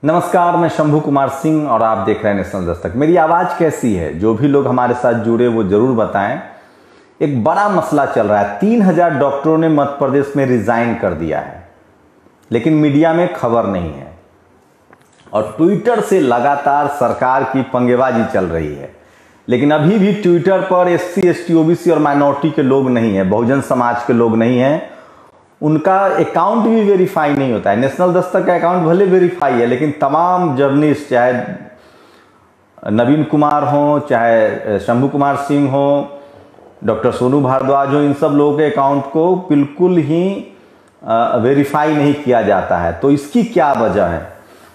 नमस्कार, मैं शंभू कुमार सिंह और आप देख रहे हैं नेशनल दस्तक। मेरी आवाज़ कैसी है? जो भी लोग हमारे साथ जुड़े वो जरूर बताएं। एक बड़ा मसला चल रहा है। 3000 डॉक्टरों ने मध्य प्रदेश में रिजाइन कर दिया है, लेकिन मीडिया में खबर नहीं है और ट्विटर से लगातार सरकार की पंगेबाजी चल रही है। लेकिन अभी भी ट्विटर पर SC, ST, OBC और माइनॉरिटी के लोग नहीं है, बहुजन समाज के लोग नहीं हैं। उनका अकाउंट भी वेरीफाई नहीं होता है। नेशनल दस्तक का अकाउंट भले वेरीफाई है, लेकिन तमाम जर्नलिस्ट, चाहे नवीन कुमार हो, चाहे शंभू कुमार सिंह हो, डॉक्टर सोनू भारद्वाज हो, इन सब लोगों के अकाउंट को बिल्कुल ही वेरीफाई नहीं किया जाता है। तो इसकी क्या वजह है?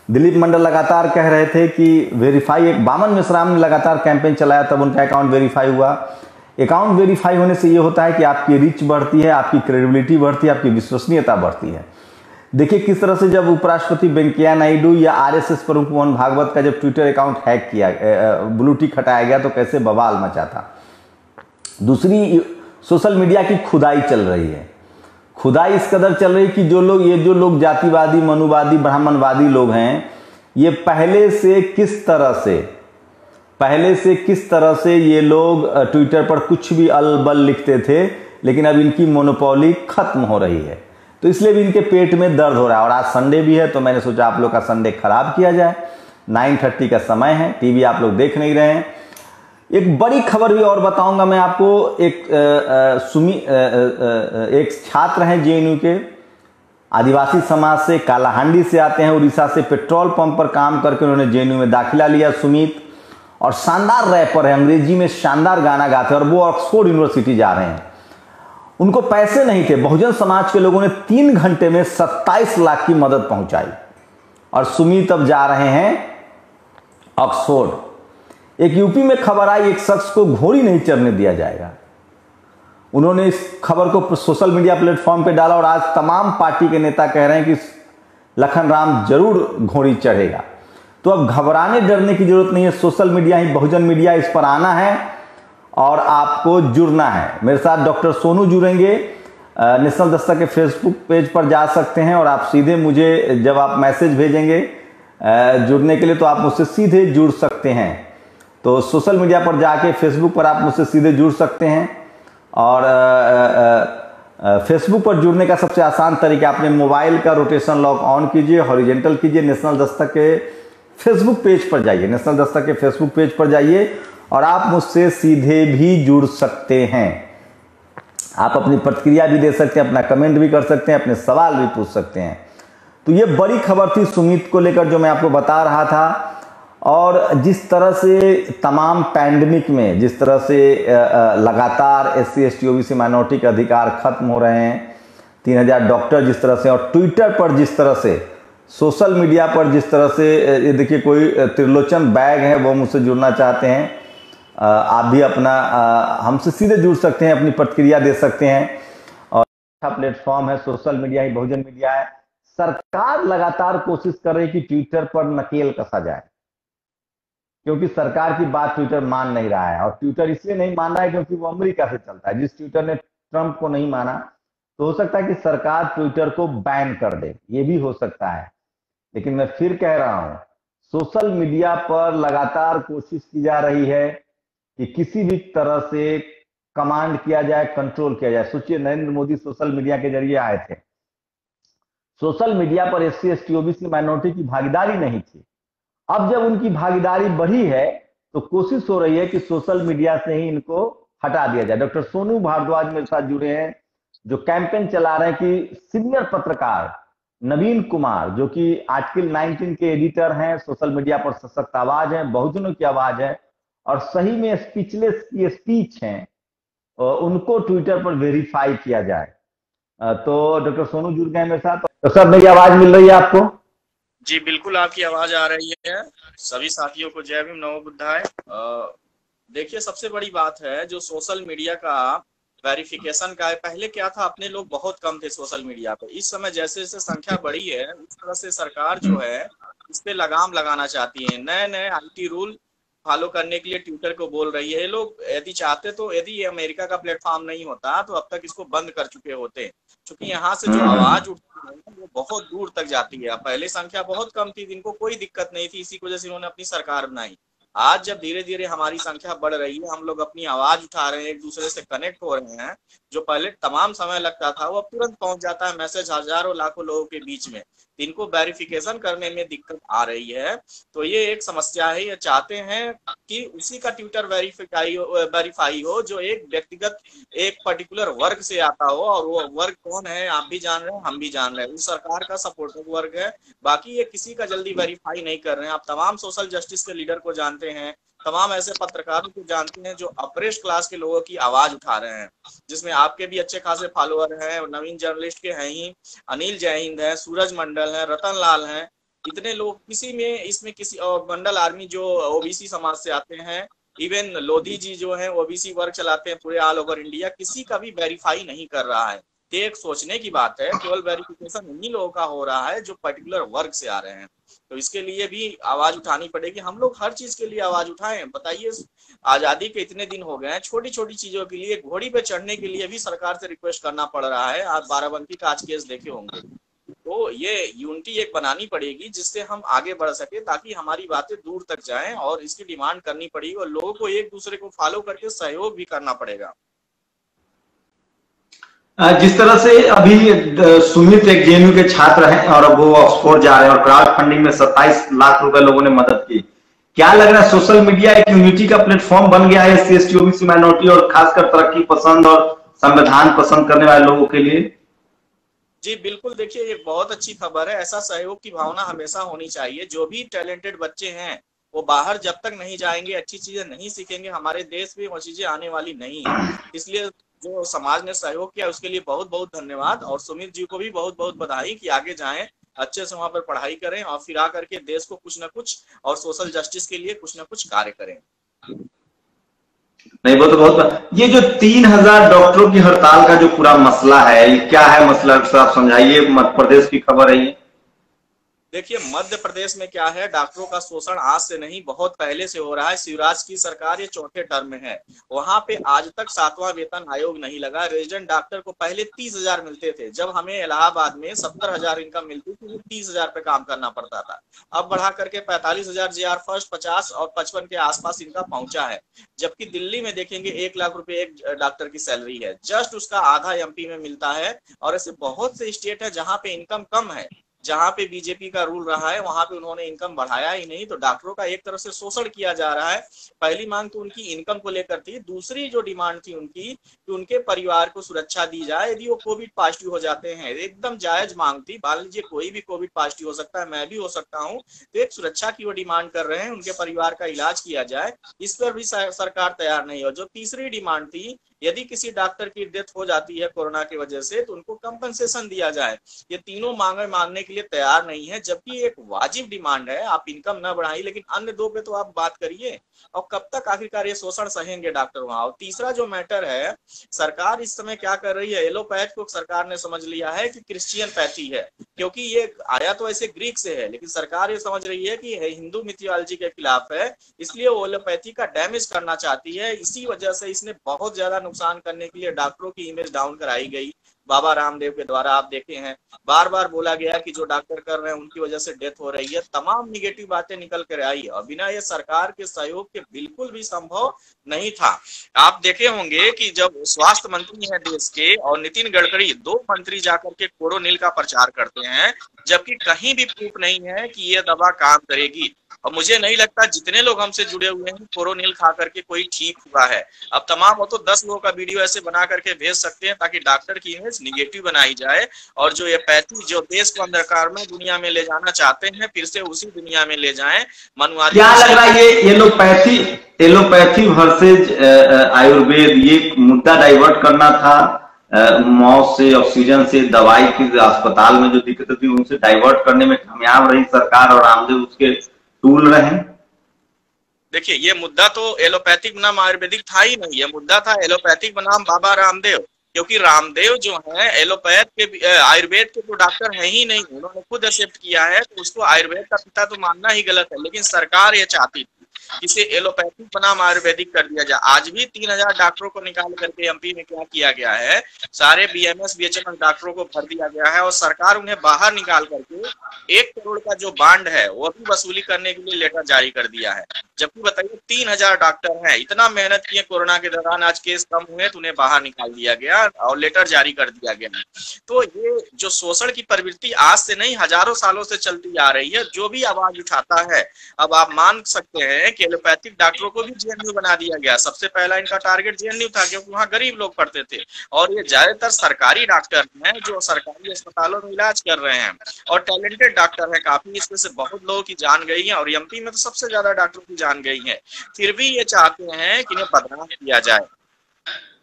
दिलीप मंडल लगातार कह रहे थे कि वेरीफाई, एक बामन मिश्रा ने लगातार कैंपेन चलाया, तब उनका अकाउंट वेरीफाई हुआ। अकाउंट वेरीफाई होने से ये होता है कि आपकी रीच बढ़ती है, आपकी क्रेडिबिलिटी बढ़ती है, आपकी विश्वसनीयता बढ़ती है। देखिए किस तरह से जब उपराष्ट्रपति वेंकैया नायडू या RSS प्रमुख मोहन भागवत का जब ट्विटर अकाउंट हैक किया, ब्लू टिक हटाया गया, तो कैसे बवाल मचा था। दूसरी, सोशल मीडिया की खुदाई चल रही है। खुदाई इस कदर चल रही कि जो लोग जातिवादी, मनुवादी, ब्राह्मणवादी लोग हैं, ये पहले से किस तरह से ये लोग ट्विटर पर कुछ भी अलबल लिखते थे, लेकिन अब इनकी मोनोपोली खत्म हो रही है। तो इसलिए भी इनके पेट में दर्द हो रहा है। और आज संडे भी है, तो मैंने सोचा आप लोग का संडे खराब किया जाए। 9:30 का समय है, टीवी आप लोग देख नहीं रहे हैं। एक बड़ी खबर भी और बताऊंगा मैं आपको। एक छात्र हैं JNU के, आदिवासी समाज से, कालाहांडी से आते हैं, उड़ीसा से। पेट्रोल पंप पर काम करके उन्होंने JNU में दाखिला लिया, सुमित। और शानदार रैपर है, अंग्रेजी में शानदार गाना गाते हैं, और वो ऑक्सफोर्ड यूनिवर्सिटी जा रहे हैं। उनको पैसे नहीं थे। बहुजन समाज के लोगों ने 3 घंटे में 27 लाख की मदद पहुंचाई, और सुमित अब जा रहे हैं ऑक्सफोर्ड। एक यूपी में खबर आई, एक शख्स को घोड़ी नहीं चढ़ने दिया जाएगा। उन्होंने इस खबर को सोशल मीडिया प्लेटफॉर्म पे डाला, और आज तमाम पार्टी के नेता कह रहे हैं कि लखन राम जरूर घोड़ी चढ़ेगा। तो अब घबराने डरने की जरूरत नहीं है। सोशल मीडिया ही, बहुजन मीडिया, इस पर आना है और आपको जुड़ना है। मेरे साथ डॉक्टर सोनू जुड़ेंगे। नेशनल दस्तक के फेसबुक पेज पर जा सकते हैं, और आप सीधे मुझे, जब आप मैसेज भेजेंगे जुड़ने के लिए, तो आप मुझसे सीधे जुड़ सकते हैं। तो सोशल मीडिया पर जाके फेसबुक पर आप मुझसे सीधे जुड़ सकते हैं। और फेसबुक पर जुड़ने का सबसे आसान तरीका, अपने मोबाइल का रोटेशन लॉक ऑन कीजिए, हॉरिजॉन्टल कीजिए, नेशनल दस्तक के फेसबुक पेज पर जाइए, नेशनल दस्तक के फेसबुक पेज पर जाइए, और आप मुझसे सीधे भी जुड़ सकते हैं। आप अपनी प्रतिक्रिया भी दे सकते हैं, अपना कमेंट भी कर सकते हैं, अपने सवाल भी पूछ सकते हैं। तो ये बड़ी खबर थी सुमित को लेकर, जो मैं आपको बता रहा था। और जिस तरह से तमाम पैंडेमिक में, जिस तरह से लगातार SC, ST, OBC, माइनॉरिटी के अधिकार खत्म हो रहे हैं, 3000 डॉक्टर जिस तरह से, और ट्विटर पर जिस तरह से, सोशल मीडिया पर जिस तरह से, देखिए कोई त्रिलोचन बैग है, वो मुझसे जुड़ना चाहते हैं। आप भी अपना हमसे सीधे जुड़ सकते हैं, अपनी प्रतिक्रिया दे सकते हैं। और अच्छा प्लेटफॉर्म है, सोशल मीडिया ही बहुजन मीडिया है। सरकार लगातार कोशिश कर रही है कि ट्विटर पर नकेल कसा जाए, क्योंकि सरकार की बात ट्विटर मान नहीं रहा है। और ट्विटर इसलिए नहीं मान रहा है क्योंकि वो अमेरिका से चलता है। जिस ट्विटर ने ट्रंप को नहीं माना, तो हो सकता है कि सरकार ट्विटर को बैन कर दे, ये भी हो सकता है। लेकिन मैं फिर कह रहा हूं, सोशल मीडिया पर लगातार कोशिश की जा रही है कि किसी भी तरह से कमांड किया जाए, कंट्रोल किया जाए। सोचिए, नरेंद्र मोदी सोशल मीडिया के जरिए आए थे। सोशल मीडिया पर SC, ST, OBC, माइनॉरिटी की भागीदारी नहीं थी। अब जब उनकी भागीदारी बढ़ी है, तो कोशिश हो रही है कि सोशल मीडिया से ही इनको हटा दिया जाए। डॉक्टर सोनू भारद्वाज मेरे साथ जुड़े हैं, जो कैंपेन चला रहे हैं कि सीनियर पत्रकार नवीन कुमार, जो कि आर्टिकल 19 के एडिटर हैं, सोशल मीडिया पर सशक्त आवाज है, बहुजनों की आवाज है, और सही में स्पीचलेस की स्पीच है, उनको ट्विटर पर वेरीफाई किया जाए। तो डॉक्टर सोनू जुड़ गए मेरे साथ। तो सर, मेरी आवाज मिल रही है आपको? जी बिल्कुल, आपकी आवाज आ रही है। सभी साथियों को जय भीम, नमो बुद्धाय। देखिए, सबसे बड़ी बात है जो सोशल मीडिया का वेरिफिकेशन का है। पहले क्या था, अपने लोग बहुत कम थे सोशल मीडिया पे। इस समय जैसे जैसे संख्या बढ़ी है, उस तरह से सरकार जो है इस पे लगाम लगाना चाहती है। नए नए IT रूल फॉलो करने के लिए ट्विटर को बोल रही है। ये लोग यदि चाहते तो, यदि ये अमेरिका का प्लेटफॉर्म नहीं होता तो अब तक इसको बंद कर चुके होते, क्योंकि यहाँ से जो आवाज उठती है वो बहुत दूर तक जाती है। पहले संख्या बहुत कम थी, जिनको कोई दिक्कत नहीं थी, इसी वजह से इन्होंने अपनी सरकार बनाई। आज जब धीरे धीरे हमारी संख्या बढ़ रही है, हम लोग अपनी आवाज उठा रहे हैं, एक दूसरे से कनेक्ट हो रहे हैं, जो पहले तमाम समय लगता था वो अब तुरंत पहुंच जाता है मैसेज हजारों लाखों लोगों के बीच में। इनको वेरिफिकेशन करने में दिक्कत आ रही है, तो ये एक समस्या है। ये चाहते हैं कि उसी का ट्विटर वेरीफाई हो जो एक व्यक्तिगत, एक पर्टिकुलर वर्ग से आता हो, और वो वर्ग कौन है आप भी जान रहे हैं, हम भी जान रहे हैं, उस सरकार का सपोर्टर वर्ग है। बाकी ये किसी का जल्दी वेरीफाई नहीं कर रहे हैं। आप तमाम सोशल जस्टिस के लीडर को जानते हैं, तमाम ऐसे पत्रकारों को जानते हैं जो अप्रेस्ड क्लास के लोगों की आवाज उठा रहे हैं, जिसमें आपके भी अच्छे खासे फॉलोअर हैं, नवीन जर्नलिस्ट के हैं ही, अनिल जयहिंद है, सूरज मंडल है, रतन लाल है, इतने लोग किसी में, इसमें किसी, और मंडल आर्मी जो ओबीसी समाज से आते हैं, इवन लोधी जी जो है ओबीसी वर्ग चलाते हैं पूरे ऑल ओवर इंडिया, किसी का भी वेरीफाई नहीं कर रहा है। तो एक सोचने की बात है, केवल वेरिफिकेशन उन्हीं लोगों का हो रहा है जो पर्टिकुलर वर्ग से आ रहे हैं। तो इसके लिए भी आवाज उठानी पड़ेगी। हम लोग हर चीज के लिए आवाज उठाएं। बताइए, आजादी के इतने दिन हो गए हैं, छोटी छोटी चीजों के लिए, घोड़ी पे चढ़ने के लिए भी सरकार से रिक्वेस्ट करना पड़ रहा है। आप बाराबंकी का आज केस देखे होंगे। तो ये यूनिटी एक बनानी पड़ेगी जिससे हम आगे बढ़ सके, ताकि हमारी बातें दूर तक जाएं, और इसकी डिमांड करनी पड़ेगी, और लोगों को एक दूसरे को फॉलो करके सहयोग भी करना पड़ेगा। जिस तरह से अभी सुमित एक जेएनयू के छात्र हैं और अब वो ऑक्सफोर्ड जा रहे हैं, और क्राउड फंडिंग में 27 लाख रुपए लोगों ने मदद की, क्या लग रहा है सोशल मीडिया एक यूनिटी का प्लेटफॉर्म बन गया है SC ST OBC माइनॉरिटी और खासकर तरक्की पसंद और संविधान पसंद करने वाले लोगों के लिए? जी बिल्कुल, देखिए ये बहुत अच्छी खबर है। ऐसा सहयोग की भावना हमेशा होनी चाहिए। जो भी टैलेंटेड बच्चे हैं वो बाहर जब तक नहीं जाएंगे, अच्छी चीजें नहीं सीखेंगे, हमारे देश में वो चीजें आने वाली नहीं है। इसलिए जो समाज ने सहयोग किया उसके लिए बहुत बहुत धन्यवाद, और सुमित जी को भी बहुत बहुत बधाई कि आगे जाएं, अच्छे से वहां पर पढ़ाई करें, और फिर आकर के देश को कुछ न कुछ, और सोशल जस्टिस के लिए कुछ न कुछ कार्य करें। नहीं, वो तो बहुत, ये जो 3000 डॉक्टरों की हड़ताल का जो पूरा मसला है, ये क्या है मसला, आप समझाइए। मध्य प्रदेश की खबर है ये। देखिए मध्य प्रदेश में क्या है, डॉक्टरों का शोषण आज से नहीं बहुत पहले से हो रहा है। शिवराज की सरकार ये चौथे टर्म में है, वहां पे आज तक 7वां वेतन आयोग नहीं लगा। रेजिडेंट डॉक्टर को पहले 30,000 मिलते थे, जब हमें इलाहाबाद में 70,000 इनकम मिलती थी, 30,000 पे काम करना पड़ता था। अब बढ़ा करके 45,000 JR फर्स्ट, 50 और 55 के आसपास इनका पहुंचा है। जबकि दिल्ली में देखेंगे 1 लाख रुपए एक डॉक्टर की सैलरी है, जस्ट उसका आधा MP में मिलता है। और ऐसे बहुत से स्टेट है जहाँ पे इनकम कम है, जहां पे बीजेपी का रूल रहा है, वहां पे उन्होंने इनकम बढ़ाया ही नहीं। तो डॉक्टरों का एक तरफ से शोषण किया जा रहा है। पहली मांग तो उनकी इनकम को लेकर थी, दूसरी जो डिमांड थी उनकी कि उनके परिवार को सुरक्षा दी जाए यदि वो कोविड पॉजिटिव हो जाते हैं। एकदम जायज मांग थी, मान लीजिए कोई भी कोविड पॉजिटिव हो सकता है, मैं भी हो सकता हूँ, तो एक सुरक्षा की वो डिमांड कर रहे हैं, उनके परिवार का इलाज किया जाए, इस पर भी सरकार तैयार नहीं हो। जो तीसरी डिमांड थी, यदि किसी डॉक्टर की डेथ हो जाती है कोरोना की वजह से, तो उनको कंपनसेशन दिया जाए। ये तीनों मांगे मानने के लिए तैयार नहीं है, जबकि एक वाजिब डिमांड है। आप इनकम न बढ़ाइए, लेकिन अन्य दो पे तो आप बात करिए। और कब तक आखिरकार ये शोषण सहेंगे डॉक्टर वहां। और तीसरा जो मैटर है, सरकार इस समय क्या कर रही है, एलोपैथ को सरकार ने समझ लिया है कि क्रिश्चियन पैथी है, क्योंकि ये आया तो ऐसे ग्रीक से है, लेकिन सरकार ये समझ रही है कि हिंदू मिथियोलॉजी के खिलाफ है, इसलिए वो एलोपैथी का डैमेज करना चाहती है। इसी वजह से इसने बहुत ज्यादा नुकसान करने के लिए डॉक्टरों की इमेज डाउन कराई गई। बाबा रामदेव के द्वारा आप देखे हैं, बार बार बोला गया कि जो डॉक्टर कर रहे हैं उनकी वजह से डेथ हो रही है, तमाम निगेटिव बातें निकल कर आई, और बिना ये सरकार के सहयोग के बिल्कुल भी संभव नहीं था। आप देखे होंगे कि जब स्वास्थ्य मंत्री हैं देश के और नितिन गडकरी, 2 मंत्री जाकर के कोरोनिल का प्रचार करते हैं, जबकि कहीं भी प्रूफ नहीं है कि ये दवा काम करेगी। और मुझे नहीं लगता जितने लोग हमसे जुड़े हुए हैं कोरोनिल खा करके कोई ठीक हुआ है। अब तमाम हो तो 10 लोगों का वीडियो ऐसे बना करके भेज सकते हैं ताकि डॉक्टर की इमेज निगेटिव बनाई जाए, और जो ये पैथी जो देश को अंधकार में दुनिया में ले जाना चाहते हैं, फिर से उसी दुनिया में ले जाएं। मनुवादी क्या लग रहा है ये एलोपैथी वर्सेज आयुर्वेद, ये मुद्दा डाइवर्ट करना था मौत से, ऑक्सीजन से, दवाई की अस्पताल में जो दिक्कत थी उनसे डाइवर्ट करने में कामयाब रही सरकार, और रामदेव उसके टूल रहे। देखिए ये मुद्दा तो एलोपैथिक बनाम आयुर्वेदिक था ही नहीं, ये मुद्दा था एलोपैथिक बनाम बाबा रामदेव, क्योंकि रामदेव जो है एलोपैथ के आयुर्वेद के तो डॉक्टर है ही नहीं, उन्होंने खुद एक्सेप्ट किया है, तो उसको आयुर्वेद का पिता तो मानना ही गलत है। लेकिन सरकार ये चाहती थी किसे एलोपैथिक बनाम आयुर्वेदिक कर दिया जाए। आज भी 3000 डॉक्टरों को निकाल करके एमपी में क्या किया गया है, सारे बीएमएस बीएचएमएस डॉक्टरों को भर दिया गया है और सरकार उन्हें बाहर निकाल करके 1 करोड़ का जो बांड है वो भी वसूली करने के लिए लेटर जारी कर दिया है। जबकि बताइए 3000 डॉक्टर हैं, इतना मेहनत किए कोरोना के दौरान, आज केस कम हुए तो उन्हें बाहर निकाल दिया गया और लेटर जारी कर दिया गया। तो ये जो शोषण की प्रवृत्ति आज से नहीं हजारों सालों से चलती आ रही है। जो भी आवाज उठाता है, अब आप मान सकते हैं कि एलोपैथिक डॉक्टरों को भी जेएनयू बना दिया गया। सबसे पहला इनका टारगेट जेएनयू था क्योंकि वहाँ गरीब लोग पढ़ते थे और ये ज्यादातर सरकारी डॉक्टर हैं जो सरकारी अस्पतालों में इलाज कर रहे हैं और टैलेंटेड डॉक्टर हैं काफी। इसमें से बहुत लोगों की जान गई है और एमपी में तो सबसे ज्यादा डॉक्टरों की जान गई है। फिर भी ये चाहते हैं कि इन्हें बदनाम किया जाए।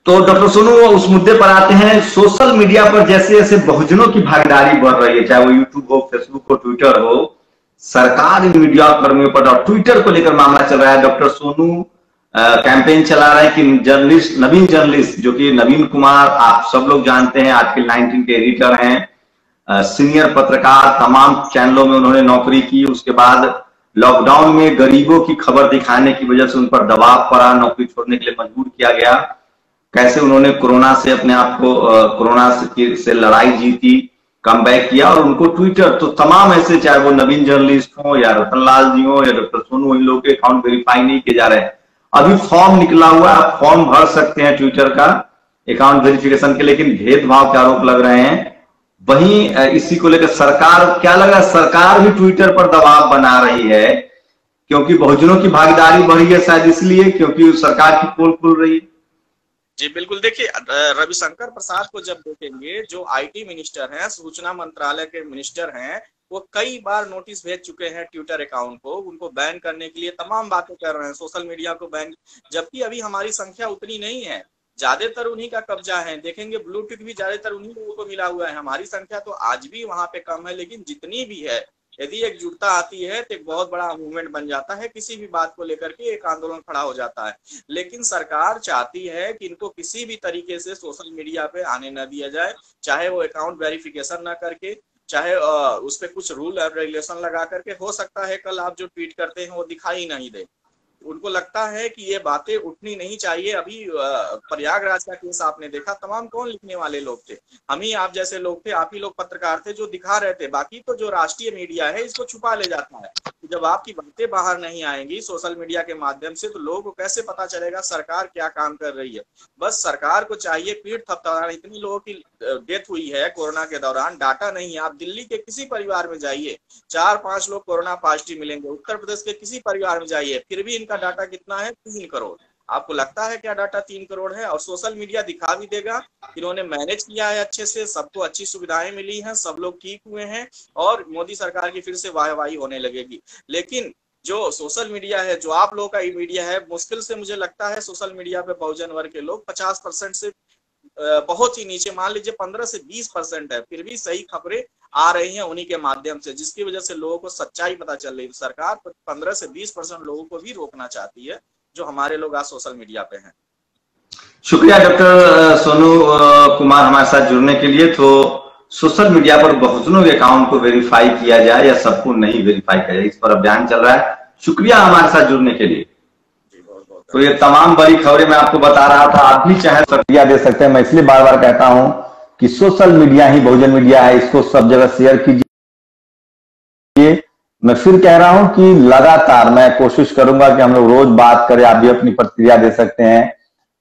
तो डॉक्टर सोनू, उस मुद्दे पर आते हैं। सोशल मीडिया पर जैसे जैसे बहुजनों की भागीदारी बढ़ रही है, चाहे वो यूट्यूब हो, फेसबुक हो, ट्विटर हो, सरकार इन मीडिया कर्मियों पर और ट्विटर को लेकर मामला चल रहा है। डॉक्टर सोनू कैंपेन चला रहे हैं कि जर्नलिस्ट, नवीन जर्नलिस्ट जो कि नवीन कुमार आप सब लोग जानते हैं, आर्टिकल 19 के एडिटर हैं, सीनियर पत्रकार, तमाम चैनलों में उन्होंने नौकरी की। उसके बाद लॉकडाउन में गरीबों की खबर दिखाने की वजह से उन पर दबाव पड़ा, नौकरी छोड़ने के लिए मजबूर किया गया। कैसे उन्होंने कोरोना से अपने आप को, कोरोना से लड़ाई जीती, कमबैक किया और उनको ट्विटर, तो तमाम ऐसे, चाहे वो नवीन जर्नलिस्ट हो या रतनलाल जी हो या डॉक्टर सोनू, इन लोगों के अकाउंट वेरीफाई नहीं किए जा रहे हैं। अभी फॉर्म निकला हुआ, आप फॉर्म भर सकते हैं ट्विटर का अकाउंट वेरिफिकेशन के, लेकिन भेदभाव के आरोप लग रहे हैं। वहीं इसी को लेकर सरकार, क्या लग रहा है, सरकार भी ट्विटर पर दबाव बना रही है क्योंकि बहुजनों की भागीदारी बढ़ी है, शायद इसलिए, क्योंकि सरकार की पोल खुल रही है। जी बिल्कुल, देखिए रविशंकर प्रसाद को जब देखेंगे, जो आईटी मिनिस्टर हैं, सूचना मंत्रालय के मिनिस्टर हैं, वो कई बार नोटिस भेज चुके हैं ट्विटर अकाउंट को, उनको बैन करने के लिए तमाम बातें कर रहे हैं, सोशल मीडिया को बैन, जबकि अभी हमारी संख्या उतनी नहीं है, ज्यादातर उन्हीं का कब्जा है। देखेंगे ब्लूटूथ भी ज्यादातर उन्हीं लोगों को मिला हुआ है। हमारी संख्या तो आज भी वहां पे कम है, लेकिन जितनी भी है, यदि एकजुटता आती है तो एक बहुत बड़ा मूवमेंट बन जाता है, किसी भी बात को लेकर के एक आंदोलन खड़ा हो जाता है। लेकिन सरकार चाहती है कि इनको किसी भी तरीके से सोशल मीडिया पे आने न दिया जाए, चाहे वो अकाउंट वेरिफिकेशन ना करके, चाहे उस पर कुछ रूल और रेगुलेशन लगा करके। हो सकता है कल आप जो ट्वीट करते हैं वो दिखाई नहीं दे। उनको लगता है कि ये बातें उठनी नहीं चाहिए। अभी प्रयागराज का केस आपने देखा, तमाम कौन लिखने वाले लोग थे, हम ही आप जैसे लोग थे, आप ही लोग पत्रकार थे जो दिखा रहे थे। बाकी तो जो राष्ट्रीय मीडिया है इसको छुपा ले जाता है। जब आपकी बातें बाहर नहीं आएंगी सोशल मीडिया के माध्यम से, तो लोगों को कैसे पता चलेगा सरकार क्या काम कर रही है। बस सरकार को चाहिए पीठ थपथपाना। इतनी लोगों की डेथ हुई है कोरोना के दौरान, डाटा नहीं है। आप दिल्ली के किसी परिवार में जाइए, 4-5 लोग कोरोना पॉजिटिव मिलेंगे। उत्तर प्रदेश के किसी परिवार में जाइए, फिर भी इनका डाटा कितना है, 3 करोड़। आपको लगता है क्या डाटा 3 करोड़ है? और सोशल मीडिया दिखा भी देगा, इन्होंने मैनेज किया है अच्छे से, सबको अच्छी सुविधाएं मिली हैं, सब लोग ठीक हुए हैं और मोदी सरकार की फिर से वाहवाही होने लगेगी। लेकिन जो सोशल मीडिया है, जो आप लोगों का मीडिया है, मुश्किल से मुझे लगता है सोशल मीडिया पे बहुजन वर्ग के लोग 50% से बहुत ही नीचे, मान लीजिए 15 से 20% है, फिर भी सही खबरें आ रही हैं उन्हीं के माध्यम से, जिसकी वजह से लोगों को सच्चाई पता चल रही है। सरकार 15 से 20% लोगों को भी रोकना चाहती है, जो हमारे लोग आज सोशल मीडिया पे हैं। शुक्रिया डॉक्टर सोनू कुमार हमारे साथ जुड़ने के लिए। तो सोशल मीडिया पर बहुजनों के अकाउंट को वेरीफाई किया जाए या सबको नहीं वेरीफाई किया जाए, इस पर अभियान चल रहा है। शुक्रिया हमारे साथ जुड़ने के लिए। तो ये तमाम बड़ी खबरें मैं आपको बता रहा था, आप भी चाहे प्रतिक्रिया दे सकते हैं। मैं इसलिए बार बार कहता हूं कि सोशल मीडिया ही बहुजन मीडिया है, इसको सब जगह शेयर कीजिए। मैं फिर कह रहा हूं कि लगातार मैं कोशिश करूंगा कि हम लोग रोज बात करें। आप भी अपनी प्रतिक्रिया दे सकते हैं,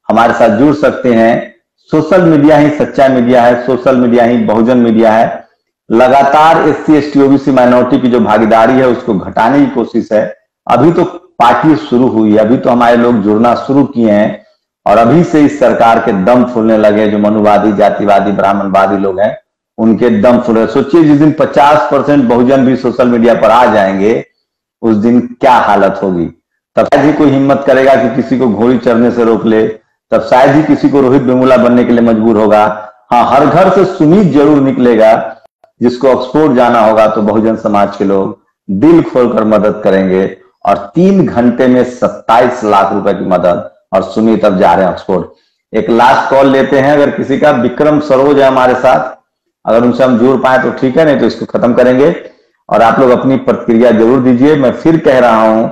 हमारे साथ जुड़ सकते हैं। सोशल मीडिया ही सच्चा मीडिया है, सोशल मीडिया ही बहुजन मीडिया है। लगातार SC ST OBC माइनॉरिटी की जो भागीदारी है उसको घटाने की कोशिश है। अभी तो पार्टी शुरू हुई है, अभी तो हमारे लोग जुड़ना शुरू किए हैं और अभी से इस सरकार के दम फूलने लगे। जो मनुवादी, जातिवादी, ब्राह्मणवादी लोग हैं उनके दम फूल रहे। सोचिए जिस दिन 50% बहुजन भी सोशल मीडिया पर आ जाएंगे उस दिन क्या हालत होगी। तब शायद ही कोई हिम्मत करेगा कि किसी को घोड़ी चढ़ने से रोक ले, तब शायद ही किसी को रोहित वेमुला बनने के लिए मजबूर होगा। हाँ, हर घर से सुमित जरूर निकलेगा। जिसको ऑक्सफोर्ड जाना होगा तो बहुजन समाज के लोग दिल खोलकर मदद करेंगे और 3 घंटे में 27 लाख रुपए की मदद। और सुमित अब जा रहे हैं ऑक्सफोर्ड। एक लास्ट कॉल लेते हैं, अगर किसी का। विक्रम सरोज है हमारे साथ, अगर उनसे हम जुड़ पाए तो ठीक है, नहीं तो इसको खत्म करेंगे। और आप लोग अपनी प्रतिक्रिया जरूर दीजिए। मैं फिर कह रहा हूं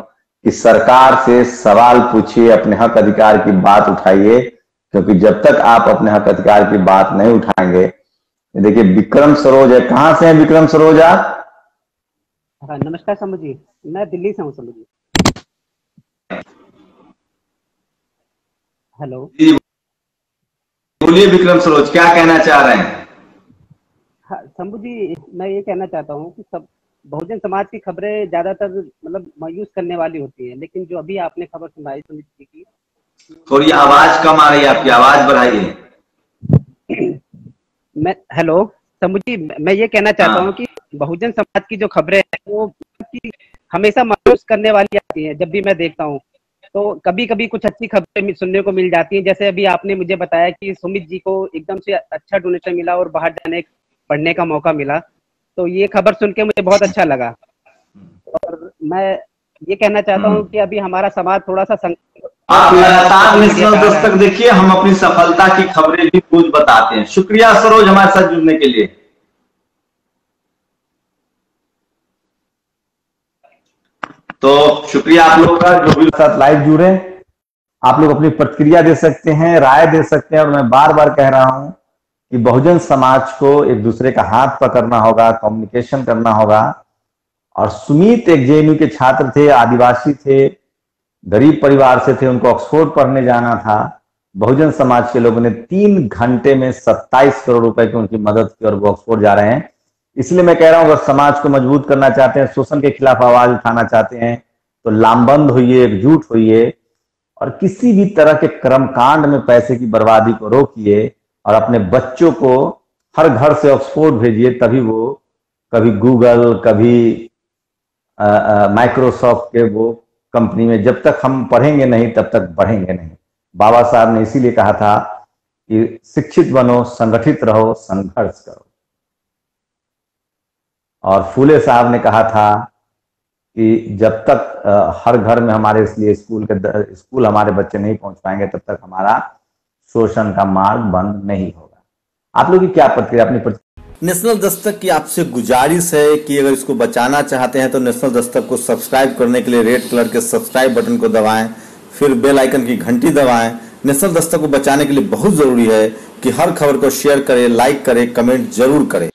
कि सरकार से सवाल पूछिए, अपने हक अधिकार की बात उठाइए, क्योंकि जब तक आप अपने हक अधिकार की बात नहीं उठाएंगे। देखिए विक्रम सरोज है, कहां से हैं विक्रम सरोज आप? हाँ नमस्कार शंभू जी, मैं दिल्ली से हूँ शंभू जी। हेलो जी बोलिए विक्रम सरोज, क्या कहना चाह रहे हैं? हाँ शंभू जी, मैं ये कहना चाहता हूँ कि सब बहुजन समाज की खबरें ज्यादातर मतलब मायूस करने वाली होती हैं, लेकिन जो अभी आपने खबर सुनाई सुमित जी की, थोड़ी आवाज कम आ रही है आपकी, आवाज बढ़ाइए। मैं हेलो शंभू जी, मैं ये कहना चाहता हूँ हाँ। कि बहुजन समाज की जो खबरें हैं वो कि हमेशा मायूस करने वाली आती हैं। जब भी मैं देखता हूँ तो कभी कभी कुछ अच्छी खबरें सुनने को मिल जाती हैं, जैसे अभी आपने मुझे बताया कि सुमित जी को एकदम से अच्छा डोनेशन मिला और बाहर जाने पढ़ने का मौका मिला, तो ये खबर सुन के मुझे बहुत अच्छा लगा। और मैं ये कहना चाहता हूँ कि अभी हमारा समाज थोड़ा सा आप लगातार नेशनल दस्तक देखिए, हम अपनी सफलता की खबरें भी रोज बताते हैं। शुक्रिया सरोज हमारे साथ जुड़ने के लिए। तो शुक्रिया आप लोगों का जो भी साथ लाइव जुड़े। आप लोग अपनी प्रतिक्रिया दे सकते हैं, राय दे सकते हैं, और मैं बार बार कह रहा हूं कि बहुजन समाज को एक दूसरे का हाथ पकड़ना होगा, कम्युनिकेशन करना होगा। और सुमित एक जेएनयू के छात्र थे, आदिवासी थे, गरीब परिवार से थे, उनको ऑक्सफोर्ड पढ़ने जाना था। बहुजन समाज के लोगों ने 3 घंटे में 27 करोड़ रुपए की उनकी मदद की और वो ऑक्सफोर्ड जा रहे हैं। इसलिए मैं कह रहा हूं, अगर समाज को मजबूत करना चाहते हैं, शोषण के खिलाफ आवाज उठाना चाहते हैं, तो लामबंद होइए, एकजुट होइए और किसी भी तरह के कर्मकांड में पैसे की बर्बादी को रोकिए और अपने बच्चों को हर घर से ऑक्सफोर्ड भेजिए, तभी वो कभी गूगल, कभी माइक्रोसॉफ्ट के वो कंपनी में, जब तक हम पढ़ेंगे नहीं तब तक बढ़ेंगे नहीं। बाबा साहब ने इसीलिए कहा था कि शिक्षित बनो, संगठित रहो, संघर्ष करो। और फूले साहब ने कहा था कि जब तक हर घर में हमारे इसलिए स्कूल हमारे बच्चे नहीं पहुंच पाएंगे, तब तक हमारा शोषण का मार्ग बंद नहीं होगा। आप लोग की क्या प्रतिक्रिया? अपनी नेशनल दस्तक की आपसे गुजारिश है कि अगर इसको बचाना चाहते हैं तो नेशनल दस्तक को सब्सक्राइब करने के लिए रेड कलर के सब्सक्राइब बटन को दबाएं, फिर बेल आइकन की घंटी दबाएं। नेशनल दस्तक को बचाने के लिए बहुत जरूरी है कि हर खबर को शेयर करें, लाइक करें, कमेंट जरूर करें।